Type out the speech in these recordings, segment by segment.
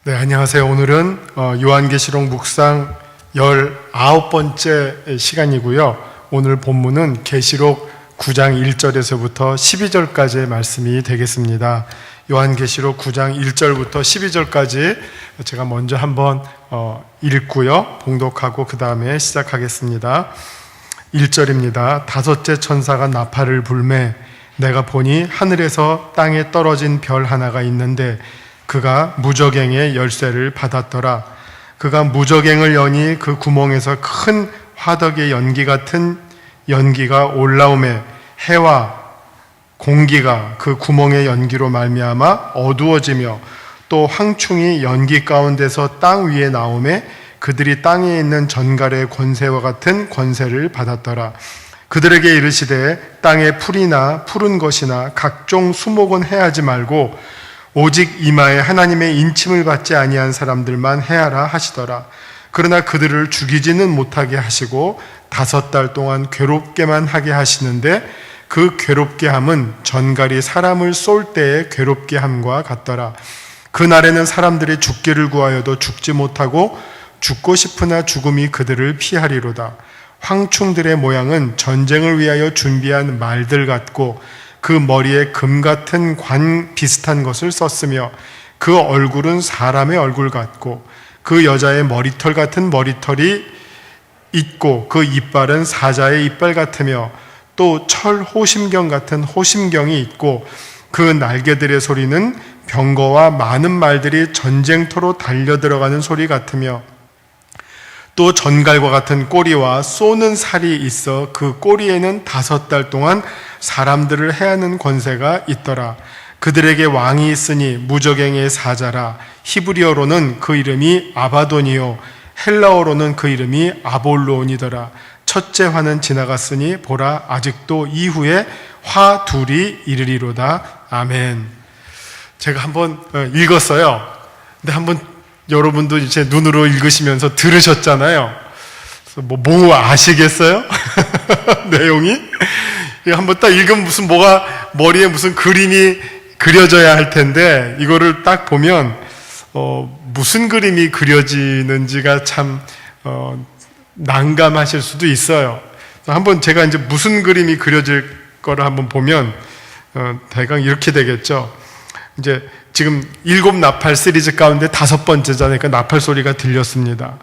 네, 안녕하세요. 오늘은 요한계시록 묵상 19번째 시간이고요. 오늘 본문은 계시록 9장 1절에서부터 12절까지의 말씀이 되겠습니다. 요한계시록 9장 1절부터 12절까지 제가 먼저 한번 읽고요. 봉독하고 그 다음에 시작하겠습니다. 1절입니다. 다섯째 천사가 나팔을 불매 내가 보니 하늘에서 땅에 떨어진 별 하나가 있는데 그가 무저갱의 열쇠를 받았더라. 그가 무저갱을 여니 그 구멍에서 큰 화덕의 연기 같은 연기가 올라오매 해와 공기가 그 구멍의 연기로 말미암아 어두워지며 또 황충이 연기 가운데서 땅 위에 나오매 그들이 땅에 있는 전갈의 권세와 같은 권세를 받았더라. 그들에게 이르시되 땅에 풀이나 푸른 것이나 각종 수목은 해하지 말고 오직 이마에 하나님의 인침을 받지 아니한 사람들만 해하라 하시더라. 그러나 그들을 죽이지는 못하게 하시고 5달 동안 괴롭게만 하게 하시는데 그 괴롭게 함은 전갈이 사람을 쏠 때의 괴롭게 함과 같더라. 그날에는 사람들이 죽기를 구하여도 죽지 못하고 죽고 싶으나 죽음이 그들을 피하리로다. 황충들의 모양은 전쟁을 위하여 준비한 말들 같고 그 머리에 금 같은 관 비슷한 것을 썼으며 그 얼굴은 사람의 얼굴 같고 그 여자의 머리털 같은 머리털이 있고 그 이빨은 사자의 이빨 같으며 또 철 호심경 같은 호심경이 있고 그 날개들의 소리는 병거와 많은 말들이 전쟁터로 달려들어가는 소리 같으며 또 전갈과 같은 꼬리와 쏘는 살이 있어 그 꼬리에는 5달 동안 사람들을 해하는 권세가 있더라. 그들에게 왕이 있으니 무저갱의 사자라. 히브리어로는 그 이름이 아바돈이요 헬라어로는 그 이름이 아볼론이더라. 첫째 화는 지나갔으니 보라 아직도 이후에 화 둘이 이르리로다. 아멘. 제가 한번 읽었어요. 근데 한번 여러분도 이제 눈으로 읽으시면서 들으셨잖아요. 뭐 아시겠어요? 내용이? 한번 딱 읽으면 뭐가 머리에 무슨 그림이 그려져야 할 텐데 이거를 딱 보면 무슨 그림이 그려지는지가 참 난감하실 수도 있어요. 한번 제가 이제 무슨 그림이 그려질 거를 한번 보면 대강 이렇게 되겠죠. 이제 지금 7 나팔 시리즈 가운데 5번째잖아요. 그러니까 나팔 소리가 들렸습니다.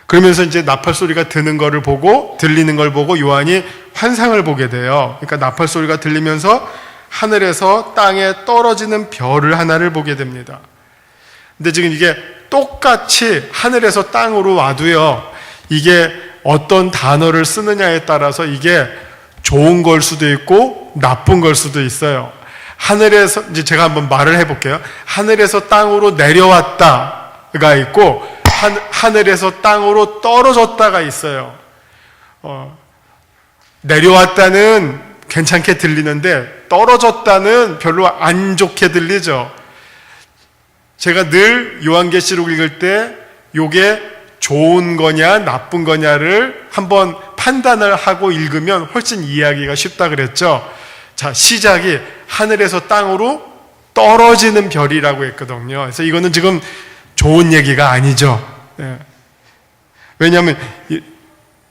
그러면서 이제 나팔 소리가 드는 거를 보고 들리는 걸 보고 요한이 환상을 보게 돼요. 그러니까 나팔 소리가 들리면서 하늘에서 땅에 떨어지는 별을 하나를 보게 됩니다. 근데 지금 이게 똑같이 하늘에서 땅으로 와도요. 이게 어떤 단어를 쓰느냐에 따라서 이게 좋은 걸 수도 있고 나쁜 걸 수도 있어요. 하늘에서 이제 제가 한번 말을 해볼게요. 하늘에서 땅으로 내려왔다가 있고 하늘에서 땅으로 떨어졌다가 있어요. 내려왔다는 괜찮게 들리는데 떨어졌다는 별로 안 좋게 들리죠. 제가 늘 요한계시록 읽을 때 이게 좋은 거냐 나쁜 거냐를 한번 판단을 하고 읽으면 훨씬 이해하기가 쉽다 그랬죠. 자, 시작이 하늘에서 땅으로 떨어지는 별이라고 했거든요. 그래서 이거는 지금 좋은 얘기가 아니죠. 네. 왜냐하면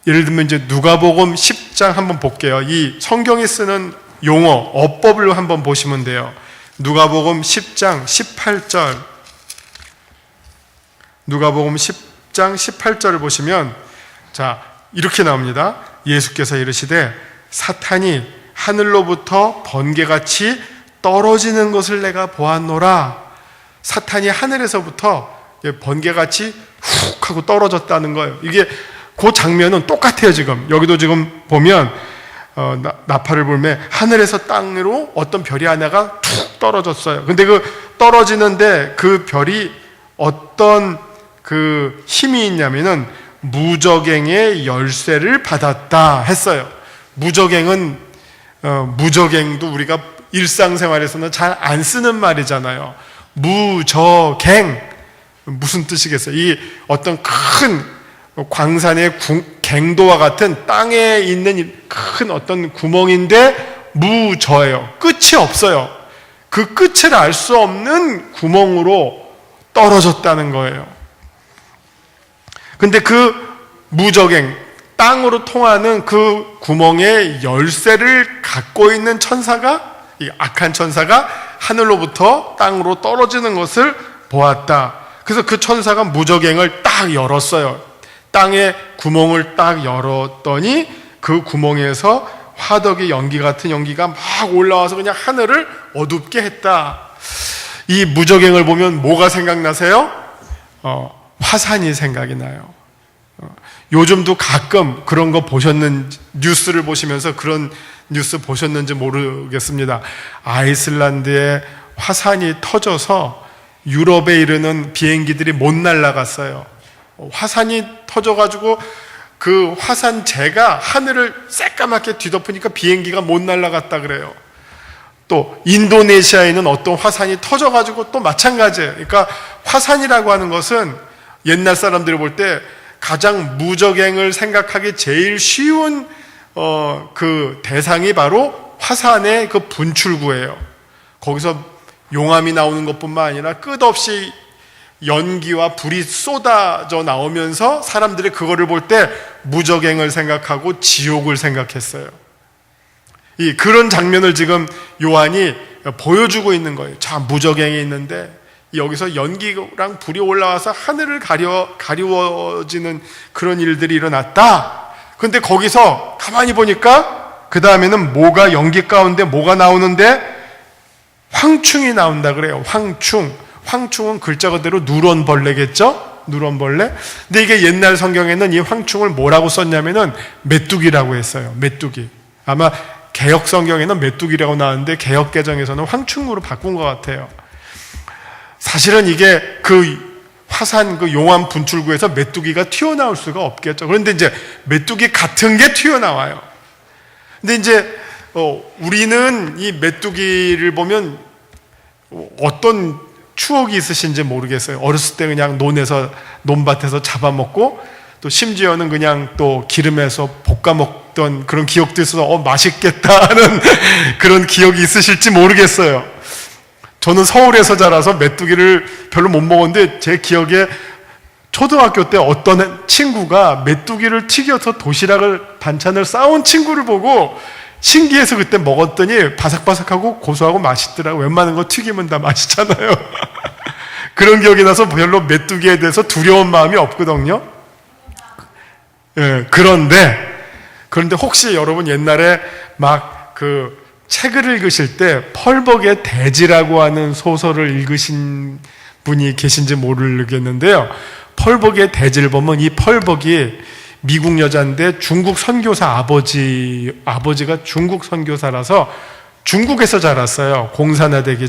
예를 들면 이제 누가복음 10장 한번 볼게요. 이 성경이 쓰는 용어, 어법을 한번 보시면 돼요. 누가복음 10장 18절. 누가복음 10장 18절을 보시면 자, 이렇게 나옵니다. 예수께서 이르시되 사탄이 하늘로부터 번개같이 떨어지는 것을 내가 보았노라. 사탄이 하늘에서부터 번개같이 훅 하고 떨어졌다는 거예요. 이게 그 장면은 똑같아요. 지금 여기도 지금 보면 나팔을 불매 하늘에서 땅으로 어떤 별이 하나가 툭 떨어졌어요. 근데 그 떨어지는데 그 별이 어떤 그 힘이 있냐면은 무저갱의 열쇠를 받았다 했어요. 무저갱도 우리가 일상생활에서는 잘 안 쓰는 말이잖아요. 무저갱 무슨 뜻이겠어요? 이 어떤 큰 광산의 갱도와 같은 땅에 있는 큰 어떤 구멍인데 무저예요. 끝이 없어요. 그 끝을 알 수 없는 구멍으로 떨어졌다는 거예요. 근데 그 무적행, 땅으로 통하는 그 구멍에 열쇠를 갖고 있는 천사가, 이 악한 천사가 하늘로부터 땅으로 떨어지는 것을 보았다. 그래서 그 천사가 무적행을 딱 열었어요. 땅에 구멍을 딱 열었더니 그 구멍에서 화덕의 연기 같은 연기가 막 올라와서 그냥 하늘을 어둡게 했다. 이 무적행을 보면 뭐가 생각나세요? 화산이 생각이 나요. 요즘도 가끔 그런 거 보셨는지, 뉴스를 보시면서 그런 뉴스 보셨는지 모르겠습니다. 아이슬란드에 화산이 터져서 유럽에 이르는 비행기들이 못 날아갔어요. 화산이 터져가지고 그 화산재가 하늘을 새까맣게 뒤덮으니까 비행기가 못 날아갔다 그래요. 또 인도네시아에 있는 어떤 화산이 터져가지고 또 마찬가지예요. 그러니까 화산이라고 하는 것은 옛날 사람들이 볼 때 가장 무적행을 생각하기 제일 쉬운 그 대상이 바로 화산의 그 분출구예요. 거기서 용암이 나오는 것뿐만 아니라 끝없이 연기와 불이 쏟아져 나오면서 사람들이 그거를 볼 때 무적행을 생각하고 지옥을 생각했어요. 그런 장면을 지금 요한이 보여주고 있는 거예요. 자, 무적행이 있는데 여기서 연기랑 불이 올라와서 하늘을 가리워지는 그런 일들이 일어났다. 근데 거기서 가만히 보니까 그 다음에는 뭐가 연기 가운데 뭐가 나오는데 황충이 나온다 그래요. 황충은 글자 그대로 누런벌레겠죠? 누런벌레. 근데 이게 옛날 성경에는 이 황충을 뭐라고 썼냐면은 메뚜기라고 했어요. 메뚜기. 아마 개역 성경에는 메뚜기라고 나왔는데 개역 개정에서는 황충으로 바꾼 것 같아요. 사실은 이게 그 화산 그 용암 분출구에서 메뚜기가 튀어나올 수가 없겠죠. 그런데 이제 메뚜기 같은 게 튀어나와요. 근데 이제 우리는 이 메뚜기를 보면 어떤 추억이 있으신지 모르겠어요. 어렸을 때 그냥 논밭에서 잡아먹고 또 심지어는 그냥 또 기름에서 볶아 먹던 그런 기억도 있어서 맛있겠다 하는 그런 기억이 있으실지 모르겠어요. 저는 서울에서 자라서 메뚜기를 별로 못 먹었는데 제 기억에 초등학교 때 어떤 친구가 메뚜기를 튀겨서 도시락을 반찬을 싸온 친구를 보고 신기해서 그때 먹었더니 바삭바삭하고 고소하고 맛있더라고요. 웬만한 거 튀기면 다 맛있잖아요. 그런 기억이 나서 별로 메뚜기에 대해서 두려운 마음이 없거든요. 그런데 혹시 여러분 옛날에 막 그 책을 읽으실 때 펄벅의 대지라고 하는 소설을 읽으신 분이 계신지 모르겠는데요. 펄벅의 대지를 보면 이 펄벅이 미국 여자인데 중국 선교사 아버지가 중국 선교사라서 중국에서 자랐어요. 공산화되기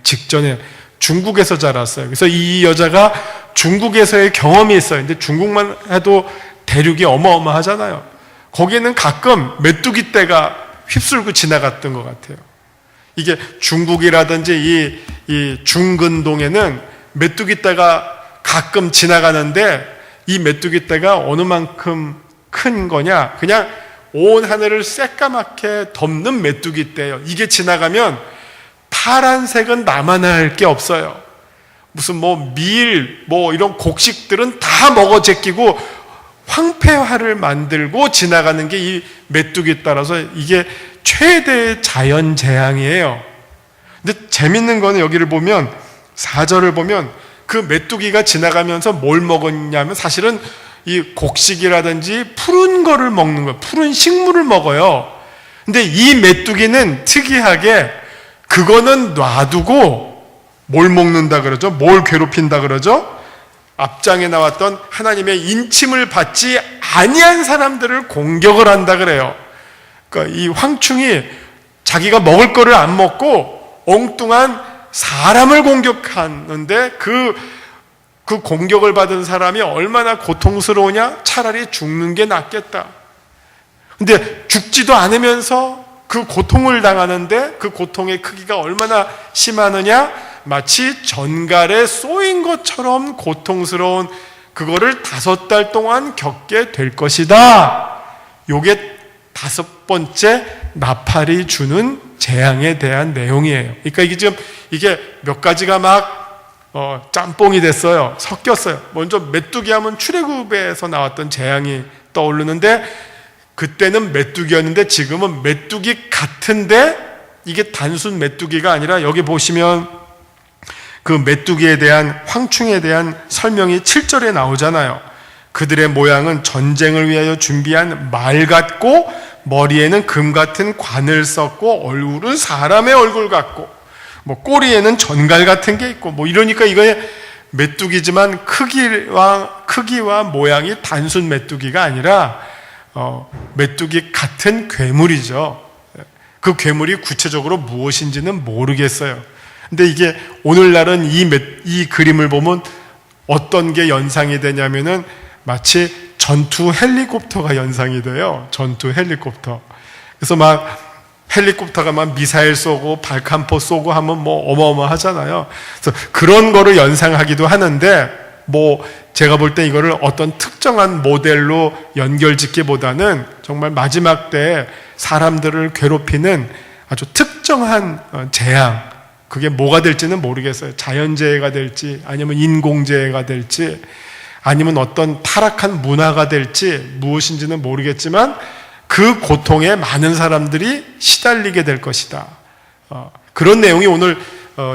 직전에 중국에서 자랐어요. 그래서 이 여자가 중국에서의 경험이 있어요. 근데 중국만 해도 대륙이 어마어마하잖아요. 거기에는 가끔 메뚜기 떼가 휩쓸고 지나갔던 것 같아요. 이게 중국이라든지 이 중근동에는 메뚜기 떼가 가끔 지나가는데 이 메뚜기 떼가 어느 만큼 큰 거냐? 그냥 온 하늘을 새까맣게 덮는 메뚜기 떼예요. 이게 지나가면 파란색은 나만 할 게 없어요. 무슨 밀, 이런 곡식들은 다 먹어 제끼고 황폐화를 만들고 지나가는 게 이 메뚜기 따라서 이게 최대의 자연 재앙이에요. 근데 재밌는 거는 여기를 보면 4절을 보면 그 메뚜기가 지나가면서 뭘 먹었냐면 사실은 이 곡식이라든지 푸른 거를 먹는 거예요. 푸른 식물을 먹어요. 근데 이 메뚜기는 특이하게 그거는 놔두고 뭘 먹는다 그러죠? 뭘 괴롭힌다 그러죠? 앞장에 나왔던 하나님의 인침을 받지 아니한 사람들을 공격을 한다 그래요. 그러니까 이 황충이 자기가 먹을 거를 안 먹고 엉뚱한 사람을 공격하는데 그 공격을 받은 사람이 얼마나 고통스러우냐? 차라리 죽는 게 낫겠다. 근데 죽지도 않으면서 그 고통을 당하는데 그 고통의 크기가 얼마나 심하느냐? 마치 전갈에 쏘인 것처럼 고통스러운 그거를 5달 동안 겪게 될 것이다. 요게 5번째 나팔이 주는 재앙에 대한 내용이에요. 그러니까 이게 몇 가지가 막 짬뽕이 됐어요. 섞였어요. 먼저 메뚜기 하면 출애굽에서 나왔던 재앙이 떠오르는데, 그때는 메뚜기였는데 지금은 메뚜기 같은데 이게 단순 메뚜기가 아니라, 여기 보시면 그 메뚜기에 대한, 황충에 대한 설명이 7절에 나오잖아요. 그들의 모양은 전쟁을 위하여 준비한 말 같고, 머리에는 금 같은 관을 썼고, 얼굴은 사람의 얼굴 같고, 꼬리에는 전갈 같은 게 있고, 이러니까 이거에 메뚜기지만 크기와 모양이 단순 메뚜기가 아니라 메뚜기 같은 괴물이죠. 그 괴물이 구체적으로 무엇인지는 모르겠어요. 근데 이게 오늘날은 이 그림을 보면 어떤 게 연상이 되냐면은 마치 전투 헬리콥터가 연상이 돼요. 전투 헬리콥터. 그래서 헬리콥터가 미사일 쏘고 발칸포 쏘고 하면 어마어마하잖아요. 그래서 그런 거를 연상하기도 하는데, 제가 볼 때 이거를 어떤 특정한 모델로 연결짓기보다는 정말 마지막 때 사람들을 괴롭히는 아주 특정한 재앙, 그게 뭐가 될지는 모르겠어요. 자연재해가 될지, 아니면 인공재해가 될지, 아니면 어떤 타락한 문화가 될지, 무엇인지는 모르겠지만 그 고통에 많은 사람들이 시달리게 될 것이다. 그런 내용이 오늘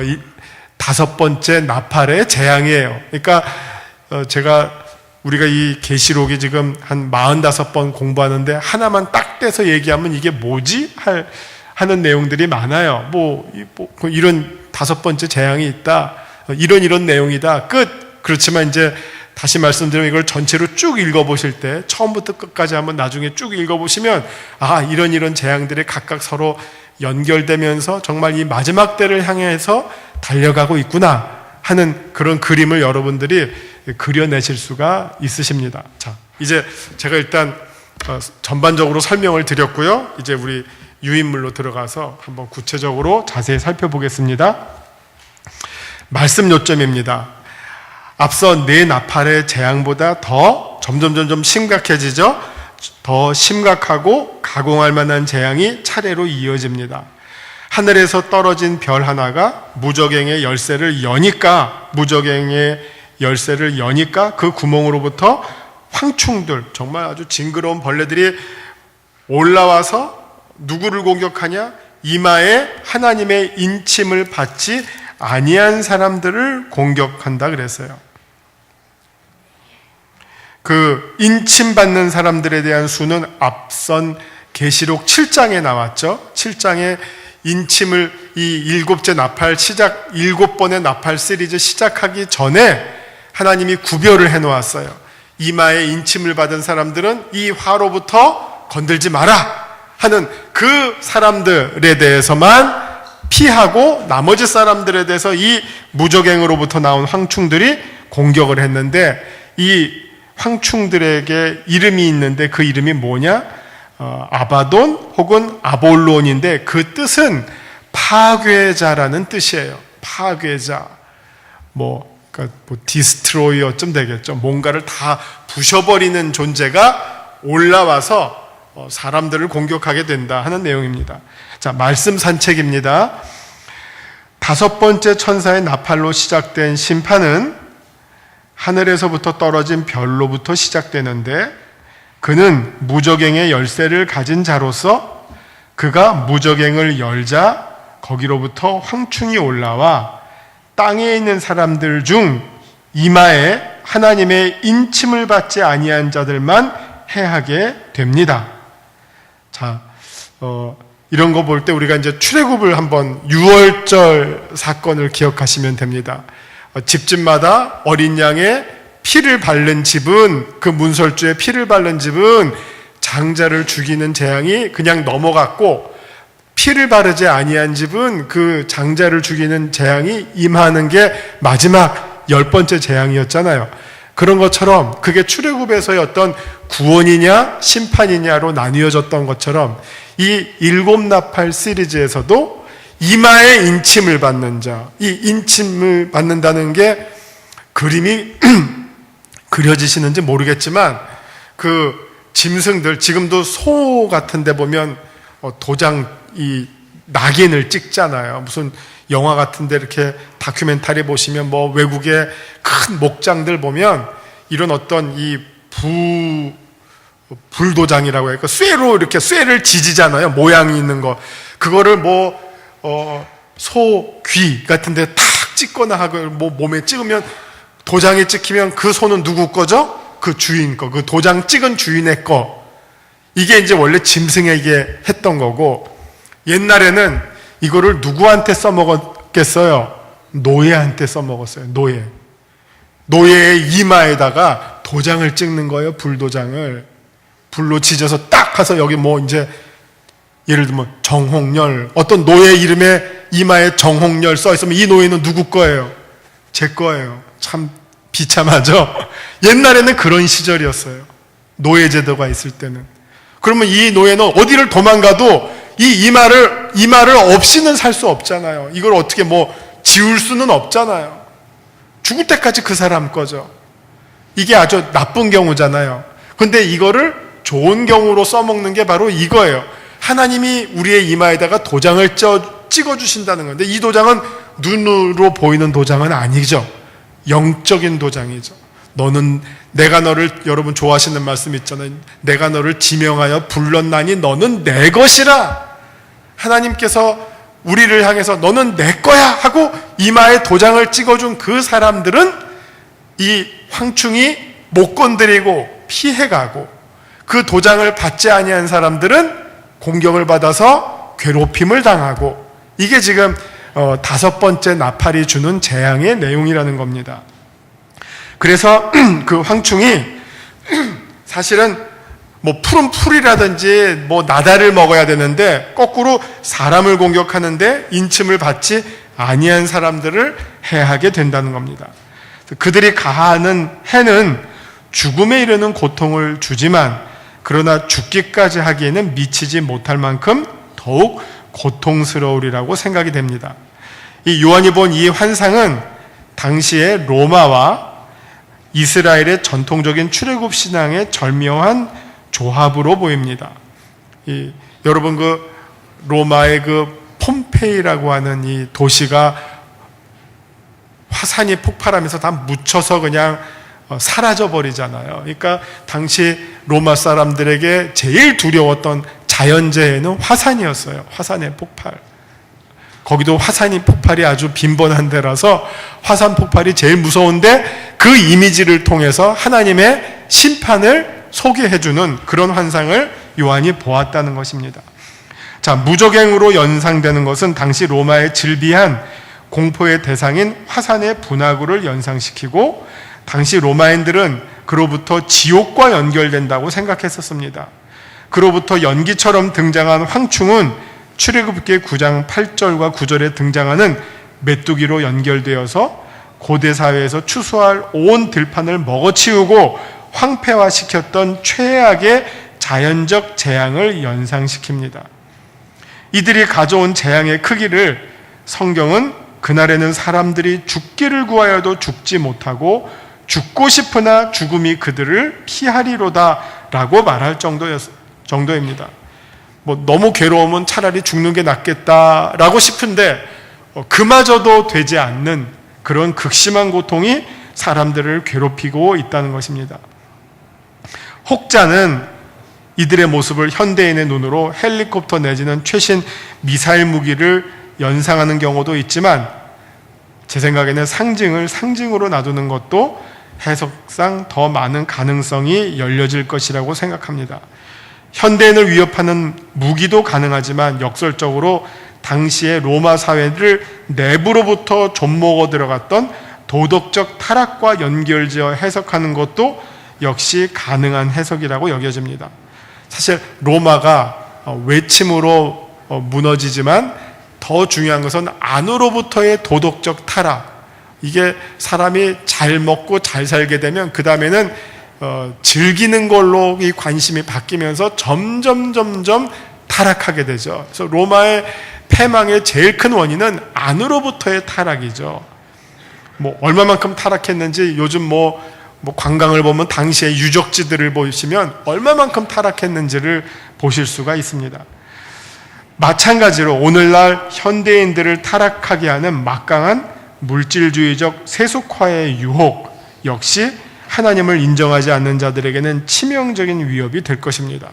이 5번째 나팔의 재앙이에요. 그러니까 우리가 이 계시록이 지금 한 45번 공부하는데 하나만 딱 떼서 얘기하면 이게 뭐지? 하는 내용들이 많아요. 이런 5번째 재앙이 있다. 이런 내용이다. 끝. 그렇지만 이제 다시 말씀드리면 이걸 전체로 쭉 읽어보실 때, 처음부터 끝까지 한번 나중에 쭉 읽어보시면, 이런 재앙들이 각각 서로 연결되면서 정말 이 마지막 때를 향해서 달려가고 있구나 하는 그런 그림을 여러분들이 그려내실 수가 있으십니다. 자, 이제 제가 일단 전반적으로 설명을 드렸고요. 이제 우리 유인물로 들어가서 한번 구체적으로 자세히 살펴보겠습니다. 말씀 요점입니다. 앞서 네 나팔의 재앙보다 더 점점 심각해지죠. 더 심각하고 가공할 만한 재앙이 차례로 이어집니다. 하늘에서 떨어진 별 하나가 무저갱의 열쇠를 여니까 그 구멍으로부터 황충들, 정말 아주 징그러운 벌레들이 올라와서 누구를 공격하냐? 이마에 하나님의 인침을 받지 아니한 사람들을 공격한다 그랬어요. 그 인침받는 사람들에 대한 수는 앞선 계시록 7장에 나왔죠. 7장에 인침을, 이 7번의 나팔 시리즈 시작하기 전에 하나님이 구별을 해놓았어요. 이마에 인침을 받은 사람들은 이 화로부터 건들지 마라 하는 그 사람들에 대해서만 피하고, 나머지 사람들에 대해서 이 무저갱으로부터 나온 황충들이 공격을 했는데, 이 황충들에게 이름이 있는데 그 이름이 뭐냐? 아바돈 혹은 아볼론인데, 그 뜻은 파괴자라는 뜻이에요. 파괴자. 디스트로이어쯤 되겠죠. 뭔가를 다 부셔버리는 존재가 올라와서 사람들을 공격하게 된다 하는 내용입니다. 자, 말씀 산책입니다. 5번째 천사의 나팔로 시작된 심판은 하늘에서부터 떨어진 별로부터 시작되는데, 그는 무저갱의 열쇠를 가진 자로서 그가 무저갱을 열자 거기로부터 황충이 올라와 땅에 있는 사람들 중 이마에 하나님의 인침을 받지 아니한 자들만 해하게 됩니다. 자, 이런 거 볼 때 우리가 이제 출애굽을 한번 6월절 사건을 기억하시면 됩니다. 집집마다 어린 양의 피를 바른 집은, 그 문설주에 피를 바른 집은 장자를 죽이는 재앙이 그냥 넘어갔고, 피를 바르지 아니한 집은 그 장자를 죽이는 재앙이 임하는 게 마지막 10번째 재앙이었잖아요. 그런 것처럼 그게 출애굽에서의 어떤 구원이냐 심판이냐로 나뉘어졌던 것처럼, 이 7나팔 시리즈에서도 이마에 인침을 받는 자, 이 인침을 받는다는 게 그림이 그려지시는지 모르겠지만, 그 짐승들, 지금도 소 같은 데 보면 도장, 이 낙인을 찍잖아요. 무슨 영화 같은데 이렇게 다큐멘터리 보시면 뭐 외국의 큰 목장들 보면 이런 어떤 이 불도장이라고 해요. 쇠로 이렇게 쇠를 지지잖아요. 모양이 있는 거. 그거를 소 귀 같은데 탁 찍거나 하고 뭐 몸에 찍으면 도장에 찍히면 그 소는 누구 거죠? 그 주인 거. 그 도장 찍은 주인의 거. 이게 이제 원래 짐승에게 했던 거고, 옛날에는 이거를 누구한테 써먹었겠어요? 노예한테 써먹었어요. 노예의 이마에다가 도장을 찍는 거예요. 불도장을. 불로 지져서 딱 가서 여기 뭐 이제 예를 들면 정홍렬, 어떤 노예 이름에 이마에 정홍렬 써 있으면 이 노예는 누구 거예요? 제 거예요. 참 비참하죠? 옛날에는 그런 시절이었어요. 노예제도가 있을 때는. 그러면 이 노예는 어디를 도망가도 이 이마를 없이는 살 수 없잖아요. 이걸 어떻게 뭐 지울 수는 없잖아요. 죽을 때까지 그 사람 거죠. 이게 아주 나쁜 경우잖아요. 근데 이거를 좋은 경우로 써먹는 게 바로 이거예요. 하나님이 우리의 이마에다가 도장을 찍어주신다는 건데, 이 도장은 눈으로 보이는 도장은 아니죠. 영적인 도장이죠. 내가 너를, 여러분 좋아하시는 말씀 있잖아요. 내가 너를 지명하여 불렀나니 너는 내 것이라. 하나님께서 우리를 향해서 너는 내 거야 하고 이마에 도장을 찍어준 그 사람들은 이 황충이 못 건드리고 피해가고, 그 도장을 받지 아니한 사람들은 공격을 받아서 괴롭힘을 당하고, 이게 지금 5번째 나팔이 주는 재앙의 내용이라는 겁니다. 그래서 그 황충이 사실은 뭐 푸른 풀이라든지 뭐 나다를 먹어야 되는데 거꾸로 사람을 공격하는데 인침을 받지 아니한 사람들을 해하게 된다는 겁니다. 그들이 가하는 해는 죽음에 이르는 고통을 주지만, 그러나 죽기까지 하기에는 미치지 못할 만큼 더욱 고통스러우리라고 생각이 됩니다. 이 요한이 본 이 환상은 당시의 로마와 이스라엘의 전통적인 출애굽 신앙의 절묘한 조합으로 보입니다. 여러분 그 로마의 그 폼페이라고 하는 이 도시가 화산이 폭발하면서 다 묻혀서 그냥 사라져 버리잖아요. 그러니까 당시 로마 사람들에게 제일 두려웠던 자연재해는 화산이었어요. 화산의 폭발. 거기도 화산이 폭발이 아주 빈번한 데라서 화산 폭발이 제일 무서운데, 그 이미지를 통해서 하나님의 심판을 소개해주는 그런 환상을 요한이 보았다는 것입니다. 자, 무적행으로 연상되는 것은 당시 로마의 질비한 공포의 대상인 화산의 분화구를 연상시키고, 당시 로마인들은 그로부터 지옥과 연결된다고 생각했었습니다. 그로부터 연기처럼 등장한 황충은 출애굽기 9장 8절과 9절에 등장하는 메뚜기로 연결되어서 고대 사회에서 추수할 온 들판을 먹어치우고 황폐화시켰던 최악의 자연적 재앙을 연상시킵니다. 이들이 가져온 재앙의 크기를 성경은 그날에는 사람들이 죽기를 구하여도 죽지 못하고 죽고 싶으나 죽음이 그들을 피하리로다 라고 말할 정도입니다. 뭐 너무 괴로우면 차라리 죽는 게 낫겠다라고 싶은데 그마저도 되지 않는 그런 극심한 고통이 사람들을 괴롭히고 있다는 것입니다. 혹자는 이들의 모습을 현대인의 눈으로 헬리콥터 내지는 최신 미사일 무기를 연상하는 경우도 있지만, 제 생각에는 상징을 상징으로 놔두는 것도 해석상 더 많은 가능성이 열려질 것이라고 생각합니다. 현대인을 위협하는 무기도 가능하지만 역설적으로 당시의 로마 사회를 내부로부터 좀먹어 들어갔던 도덕적 타락과 연결지어 해석하는 것도 역시 가능한 해석이라고 여겨집니다. 사실 로마가 외침으로 무너지지만 더 중요한 것은 안으로부터의 도덕적 타락, 이게 사람이 잘 먹고 잘 살게 되면 그 다음에는 즐기는 걸로 이 관심이 바뀌면서 점점 타락하게 되죠. 그래서 로마의 패망의 제일 큰 원인은 안으로부터의 타락이죠. 뭐 얼마만큼 타락했는지 요즘 뭐 관광을 보면 당시의 유적지들을 보시면 얼마만큼 타락했는지를 보실 수가 있습니다. 마찬가지로 오늘날 현대인들을 타락하게 하는 막강한 물질주의적 세속화의 유혹 역시 하나님을 인정하지 않는 자들에게는 치명적인 위협이 될 것입니다.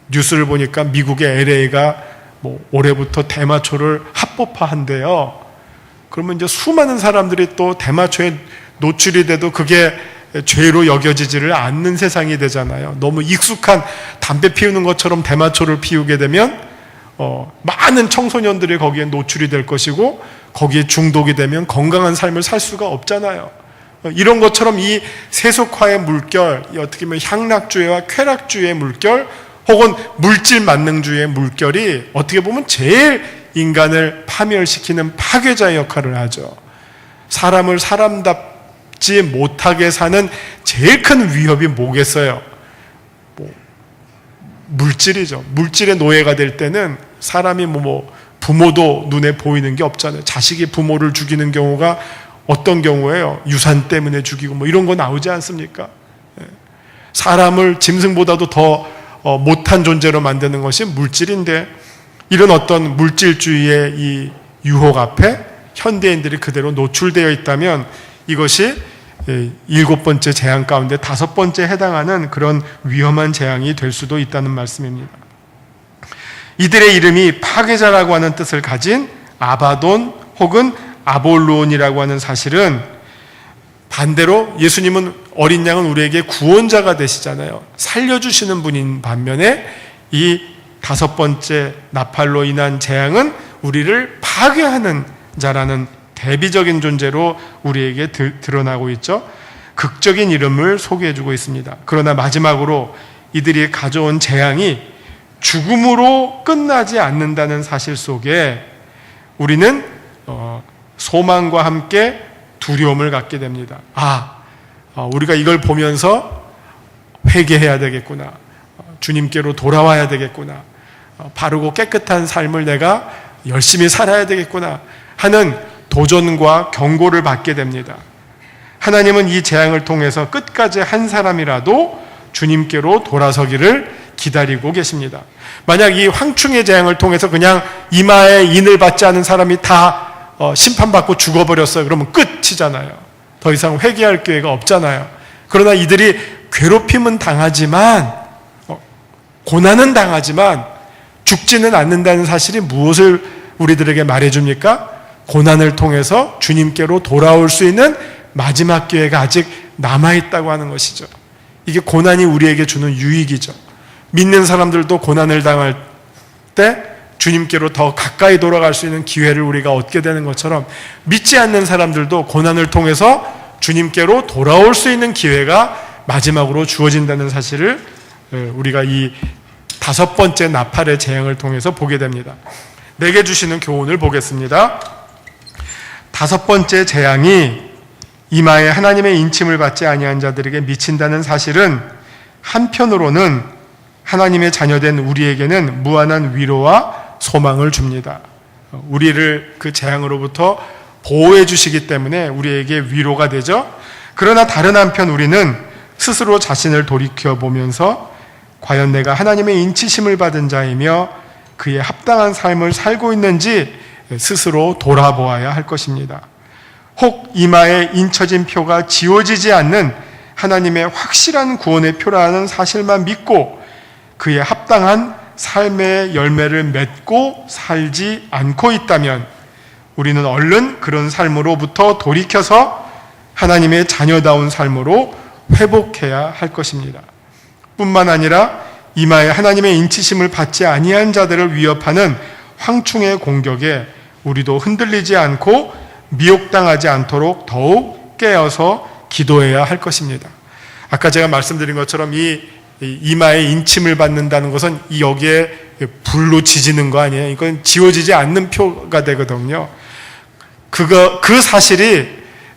뉴스를 보니까 미국의 LA가 올해부터 대마초를 합법화한대요. 그러면 이제 수많은 사람들이 또 대마초에 노출이 돼도 그게 죄로 여겨지지를 않는 세상이 되잖아요. 너무 익숙한 담배 피우는 것처럼 대마초를 피우게 되면 많은 청소년들이 거기에 노출이 될 것이고 거기에 중독이 되면 건강한 삶을 살 수가 없잖아요. 이런 것처럼 이 세속화의 물결, 어떻게 보면 향락주의와 쾌락주의의 물결 혹은 물질 만능주의의 물결이 어떻게 보면 제일 인간을 파멸시키는 파괴자의 역할을 하죠. 사람을 사람답지 못하게 사는 제일 큰 위협이 뭐겠어요? 물질이죠. 물질의 노예가 될 때는 사람이 부모도 눈에 보이는 게 없잖아요. 자식이 부모를 죽이는 경우가 어떤 경우예요? 유산 때문에 죽이고 이런 거 나오지 않습니까? 사람을 짐승보다도 더 못한 존재로 만드는 것이 물질인데 이런 어떤 물질주의의 이 유혹 앞에 현대인들이 그대로 노출되어 있다면 이것이 7번째 재앙 가운데 5번째 해당하는 그런 위험한 재앙이 될 수도 있다는 말씀입니다. 이들의 이름이 파괴자라고 하는 뜻을 가진 아바돈 혹은 아볼론이라고 하는 사실은 반대로 예수님은 어린 양은 우리에게 구원자가 되시잖아요. 살려주시는 분인 반면에 이 5번째 나팔로 인한 재앙은 우리를 파괴하는 자라는 대비적인 존재로 우리에게 드러나고 있죠. 극적인 이름을 소개해주고 있습니다. 그러나 마지막으로 이들이 가져온 재앙이 죽음으로 끝나지 않는다는 사실 속에 우리는 소망과 함께 두려움을 갖게 됩니다. 우리가 이걸 보면서 회개해야 되겠구나. 주님께로 돌아와야 되겠구나. 바르고 깨끗한 삶을 내가 열심히 살아야 되겠구나 하는 도전과 경고를 받게 됩니다. 하나님은 이 재앙을 통해서 끝까지 한 사람이라도 주님께로 돌아서기를 기다리고 계십니다. 만약 이 황충의 재앙을 통해서 그냥 이마에 인을 받지 않은 사람이 다 심판받고 죽어버렸어요. 그러면 끝이잖아요. 더 이상 회개할 기회가 없잖아요. 그러나 이들이 괴롭힘은 당하지만 고난은 당하지만 죽지는 않는다는 사실이 무엇을 우리들에게 말해줍니까? 고난을 통해서 주님께로 돌아올 수 있는 마지막 기회가 아직 남아있다고 하는 것이죠. 이게 고난이 우리에게 주는 유익이죠. 믿는 사람들도 고난을 당할 때 주님께로 더 가까이 돌아갈 수 있는 기회를 우리가 얻게 되는 것처럼 믿지 않는 사람들도 고난을 통해서 주님께로 돌아올 수 있는 기회가 마지막으로 주어진다는 사실을 우리가 이 5번째 나팔의 재앙을 통해서 보게 됩니다. 내게 주시는 교훈을 보겠습니다. 5번째 재앙이 이마에 하나님의 인침을 받지 아니한 자들에게 미친다는 사실은 한편으로는 하나님의 자녀된 우리에게는 무한한 위로와 소망을 줍니다. 우리를 그 재앙으로부터 보호해 주시기 때문에 우리에게 위로가 되죠. 그러나 다른 한편 우리는 스스로 자신을 돌이켜보면서 과연 내가 하나님의 인치심을 받은 자이며 그에 합당한 삶을 살고 있는지 스스로 돌아보아야 할 것입니다. 혹 이마에 인쳐진 표가 지워지지 않는 하나님의 확실한 구원의 표라는 사실만 믿고 그에 합당한 삶의 열매를 맺고 살지 않고 있다면 우리는 얼른 그런 삶으로부터 돌이켜서 하나님의 자녀다운 삶으로 회복해야 할 것입니다. 뿐만 아니라 이마에 하나님의 인치심을 받지 아니한 자들을 위협하는 황충의 공격에 우리도 흔들리지 않고 미혹당하지 않도록 더욱 깨어서 기도해야 할 것입니다. 아까 제가 말씀드린 것처럼 이 이마에 인침을 받는다는 것은 여기에 불로 지지는 거 아니에요. 이건 지워지지 않는 표가 되거든요. 그 사실이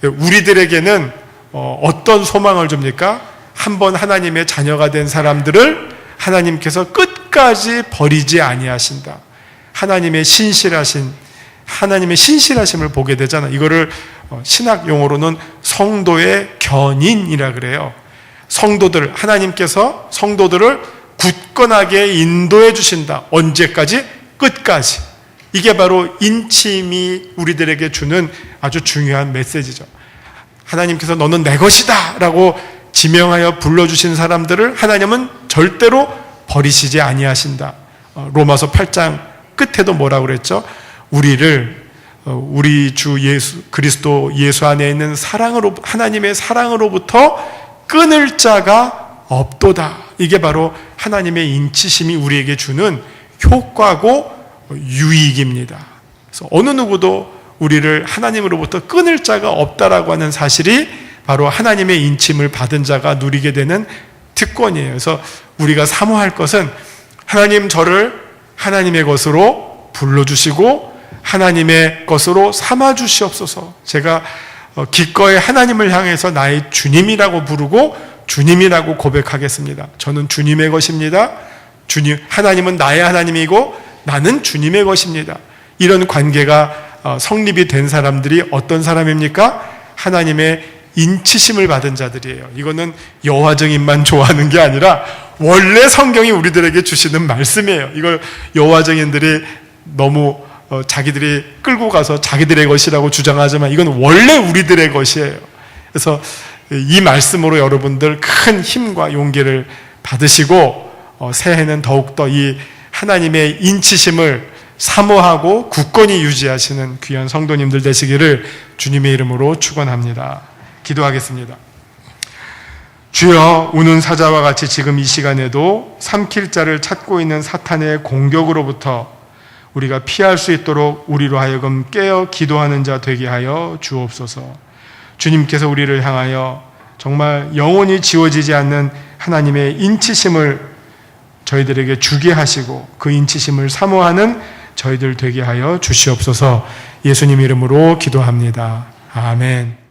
우리들에게는 어떤 소망을 줍니까? 한번 하나님의 자녀가 된 사람들을 하나님께서 끝까지 버리지 아니하신다. 하나님의 신실하심을 보게 되잖아. 이거를 신학 용어로는 성도의 견인이라 그래요. 하나님께서 성도들을 굳건하게 인도해 주신다. 언제까지? 끝까지. 이게 바로 인침이 우리들에게 주는 아주 중요한 메시지죠. 하나님께서 너는 내 것이다 라고 지명하여 불러주신 사람들을 하나님은 절대로 버리시지 아니하신다. 로마서 8장 끝에도 뭐라고 그랬죠? 우리를 우리 주 예수 그리스도 예수 안에 있는 사랑으로, 하나님의 사랑으로부터 끊을 자가 없도다. 이게 바로 하나님의 인치심이 우리에게 주는 효과고 유익입니다. 그래서 어느 누구도 우리를 하나님으로부터 끊을 자가 없다라고 하는 사실이 바로 하나님의 인침을 받은 자가 누리게 되는 특권이에요. 그래서 우리가 사모할 것은 하나님 저를 하나님의 것으로 불러주시고 하나님의 것으로 삼아주시옵소서. 제가 기꺼이 하나님을 향해서 나의 주님이라고 부르고 주님이라고 고백하겠습니다. 저는 주님의 것입니다. 하나님은 나의 하나님이고 나는 주님의 것입니다. 이런 관계가 성립이 된 사람들이 어떤 사람입니까? 하나님의 인치심을 받은 자들이에요. 이거는 여호와 증인만 좋아하는 게 아니라 원래 성경이 우리들에게 주시는 말씀이에요. 이걸 여호와 증인들이 너무 자기들이 끌고 가서 자기들의 것이라고 주장하지만 이건 원래 우리들의 것이에요. 그래서 이 말씀으로 여러분들 큰 힘과 용기를 받으시고 새해는 더욱더 이 하나님의 인치심을 사모하고 굳건히 유지하시는 귀한 성도님들 되시기를 주님의 이름으로 축원합니다. 기도하겠습니다. 주여, 우는 사자와 같이 지금 이 시간에도 삼킬 자를 찾고 있는 사탄의 공격으로부터 우리가 피할 수 있도록 우리로 하여금 깨어 기도하는 자 되게 하여 주옵소서. 주님께서 우리를 향하여 정말 영원히 지워지지 않는 하나님의 인치심을 저희들에게 주게 하시고 그 인치심을 사모하는 저희들 되게 하여 주시옵소서. 예수님 이름으로 기도합니다. 아멘.